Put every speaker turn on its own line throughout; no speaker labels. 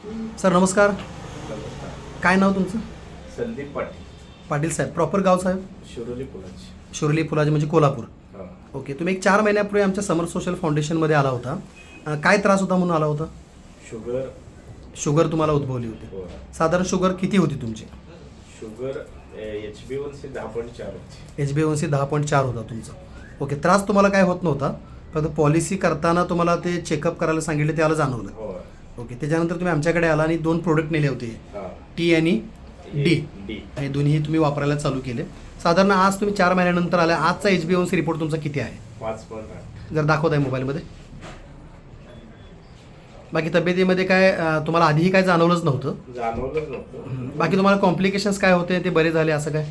Sir नमस्कार.
नमस्कार.
काय नाव तुमचं?
संदीप पाटील.
पाटील साहेब. प्रॉपर गाव साहेब?
शिरोली पुलाची.
शिरोली फुलाजी म्हणजे कोल्हापूर.
हां.
ओके. तुम्ही एक 4 महिन्यापूर्वी आमच्या समर सोशल फाउंडेशनमध्ये आला होता. काय त्रास होता म्हणून आला होता?
शुगर.
शुगर तुम्हाला उद्भवली होती.
हो.
साधारण शुगर किती होती तुमची?
शुगर HbA1c 10.4 होती.
HbA1c 10.4 होता तुमचा. ओके. त्रास तुम्हाला काय होत नव्हता, फक्त पॉलिसी करताना तुम्हाला ते चेकअप करायला सांगितले त्याला जाणवलं.
हो.
ओके. त्याच्यानंतर तुम्ही आमच्याकडे आला आणि 2 प्रोडक्ट नेले होते,
हां.
टी आणि डी.
डी.
हे दोन्ही तुम्ही वापरायला चालू केले. साधारण आज तुम्ही 4 महिन्यानंतर आला. आजचा HbA1c रिपोर्ट तुमचा किती आहे?
5.8.
जर दाखवत आहे मोबाईलमध्ये. बाकी तब्येतीमध्ये काय तुम्हाला आधीही काय जाणवलंच नव्हतं?
जाणवलंच नव्हतं.
बाकी तुम्हाला कॉम्प्लिकेशन्स काय होते ते बरे झाले असं काय?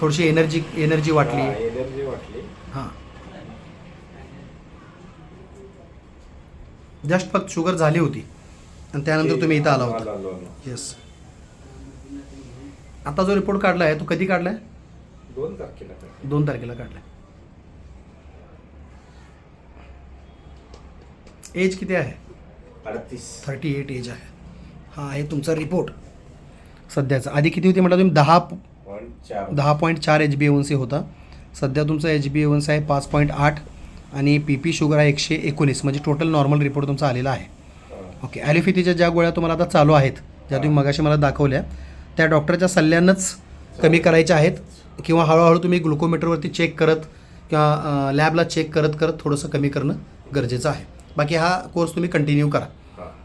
थोडीशी एनर्जी वाटली?
एनर्जी वाटली.
हां. जस्ट फक्त शुगर झाली होती आणि त्यानंतर तुम्ही इथं आला होता.
आलो.
येस. आता जो रिपोर्ट काढला आहे तो कधी काढला आहे?
2 तारखेला काय?
2 तारखेला काढला आहे. एज किती आहे?
38.
38 एज आहे. हा आहे तुमचा रिपोर्ट सध्याचा. आधी किती होती म्हटलं तुम्ही? 10.4 HbA1c होता. सध्या तुमचा HbA1c आहे 5.8 आणि PP शुगर आहे 119. म्हणजे टोटल नॉर्मल रिपोर्ट तुमचा आलेला आहे. ओके. ॲलोपॅथीच्या ज्या गोळ्या तुम्हाला आता चालू आहेत, ज्या तुम्ही मगाशी मला दाखवल्या, त्या डॉक्टरच्या सल्ल्यानंच कमी करायच्या आहेत किंवा हळूहळू तुम्ही ग्लुकोमीटरवरती चेक करत किंवा लॅबला चेक करत करत थोडंसं कमी करणं गरजेचं आहे. बाकी हा कोर्स तुम्ही कंटिन्यू करा.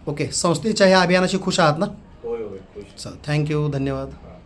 ओके. संस्थेच्या ह्या अभियानाशी खुश आहात ना?
होय. खुश.
चल, थँक्यू. धन्यवाद.